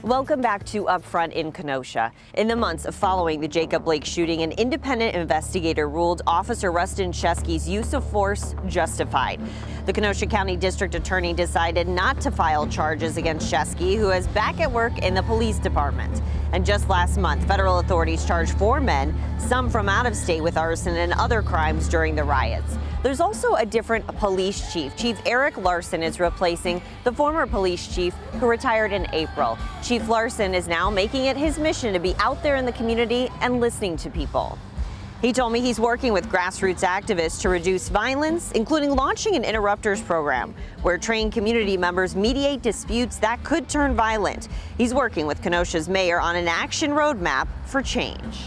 Welcome back to Upfront in Kenosha. In the months following the Jacob Blake shooting, an independent investigator ruled Officer Rustin Sheskey's use of force justified. The Kenosha County District Attorney decided not to file charges against Sheskey, who is back at work in the police department. And just last month, federal authorities charged 4 men, some from out of state, with arson and other crimes during the riots. There's also a different police chief. Chief Eric Larson is replacing the former police chief who retired in April. Chief Larson is now making it his mission to be out there in the community and listening to people. He told me he's working with grassroots activists to reduce violence, including launching an interrupters program where trained community members mediate disputes that could turn violent. He's working with Kenosha's mayor on an action roadmap for change.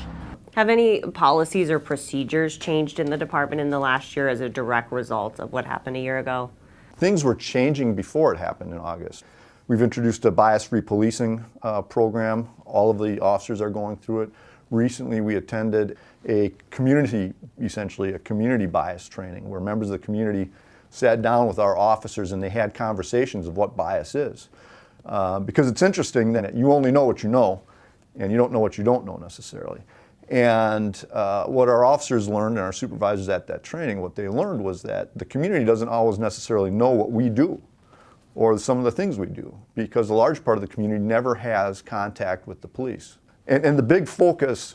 Have any policies or procedures changed in the department in the last year as a direct result of what happened a year ago? Things were changing before it happened in August. We've introduced a bias-free policing program. All of the officers are going through it. Recently, we attended a community, essentially a community bias training, where members of the community sat down with our officers and they had conversations of what bias is. Because it's interesting that you only know what you know, and you don't know what you don't know necessarily. And what our officers learned and our supervisors at that training, what they learned was that the community doesn't always necessarily know what we do or some of the things we do, because a large part of the community never has contact with the police. And the big focus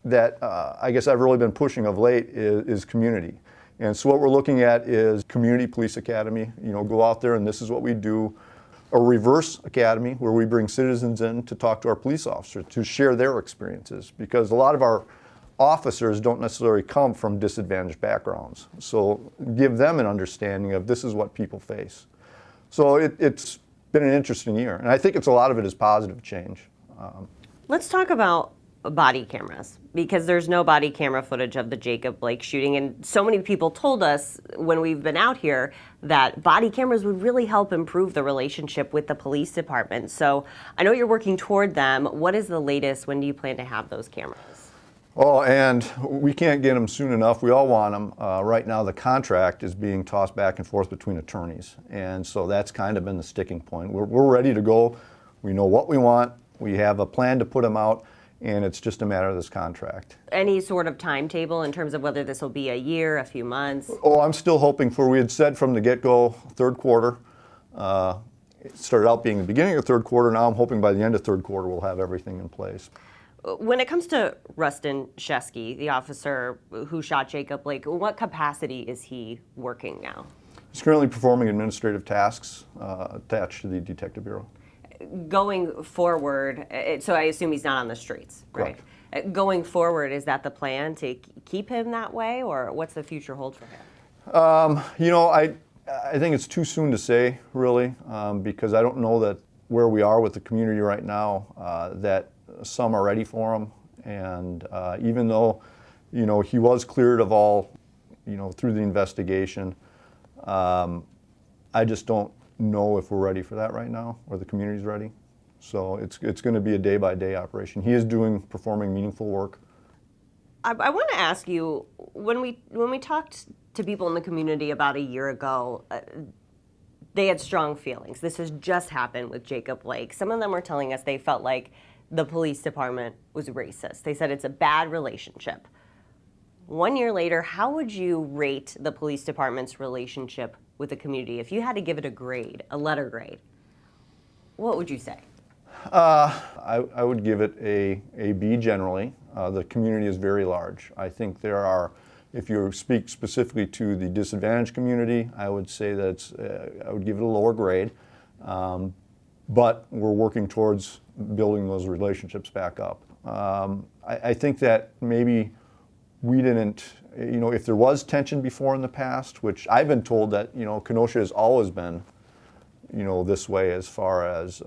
that I guess I've really been pushing of late is community. And so what we're looking at is Community Police Academy. You know, go out there and this is what we do. A reverse academy where we bring citizens in to talk to our police officers, to share their experiences, because a lot of our officers don't necessarily come from disadvantaged backgrounds. So give them an understanding of this is what people face. So it's been an interesting year, and I think a lot of it is positive change. Let's talk about body cameras, because there's no body camera footage of the Jacob Blake shooting, and so many people told us when we've been out here that body cameras would really help improve the relationship with the police department. So I know you're working toward them. What is the latest? When do you plan to have those cameras? Oh, and we can't get them soon enough. We all want them. Right now the contract is being tossed back and forth between attorneys, and so that's kind of been the sticking point. We're ready to go. We know what we want. We have a plan to put them out, and it's just a matter of this contract. Any sort of timetable in terms of whether this will be a year, a few months? Oh, I'm still hoping for, we had said from the get-go, third quarter. It started out being the beginning of third quarter. Now I'm hoping by the end of third quarter we'll have everything in place. When it comes to Rustin Sheskey, the officer who shot Jacob Blake, what capacity is he working now? He's currently performing administrative tasks attached to the Detective Bureau. Going forward, so I assume he's not on the streets, right? Correct. Going forward, is that the plan to keep him that way, or what's the future hold for him? You know, I think it's too soon to say, really, because I don't know that where we are with the community right now, that some are ready for him. And even though, you know, he was cleared of all, you know, through the investigation, I just don't know if we're ready for that right now, or the community's ready. So it's going to be a day-by-day operation. He is performing meaningful work. I want to ask you, when we talked to people in the community about a year ago, they had strong feelings. This has just happened with Jacob Blake. Some of them were telling us they felt like the police department was racist. They said it's a bad relationship. 1 year later, how would you rate the police department's relationship with the community? If you had to give it a grade, a letter grade, what would you say? I would give it a B generally. The community is very large. I think there are, if you speak specifically to the disadvantaged community, I would say that I would give it a lower grade. But we're working towards building those relationships back up. I think that maybe we didn't, you know, if there was tension before in the past, which I've been told that, you know, Kenosha has always been, you know, this way as far as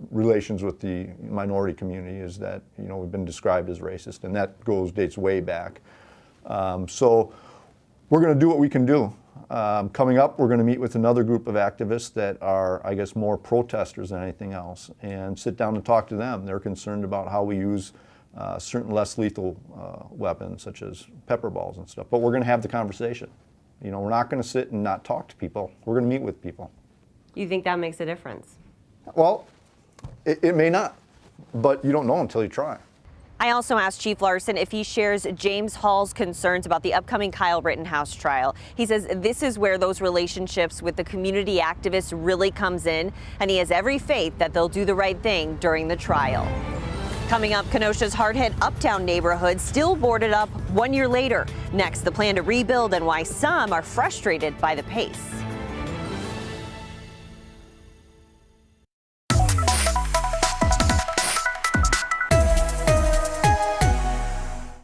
relations with the minority community, is that, you know, we've been described as racist, and that dates way back. So we're going to do what we can do. Coming up, we're going to meet with another group of activists that are, I guess, more protesters than anything else, and sit down and talk to them. They're concerned about how we use certain less lethal weapons, such as pepper balls and stuff. But we're going to have the conversation. You know, we're not going to sit and not talk to people. We're going to meet with people. You think that makes a difference? Well, It may not, but you don't know until you try. I also asked Chief Larson if he shares James Hall's concerns about the upcoming Kyle Rittenhouse trial. He says this is where those relationships with the community activists really comes in, and he has every faith that they'll do the right thing during the trial. Coming up, Kenosha's hard-hit Uptown neighborhood still boarded up 1 year later. Next, the plan to rebuild and why some are frustrated by the pace.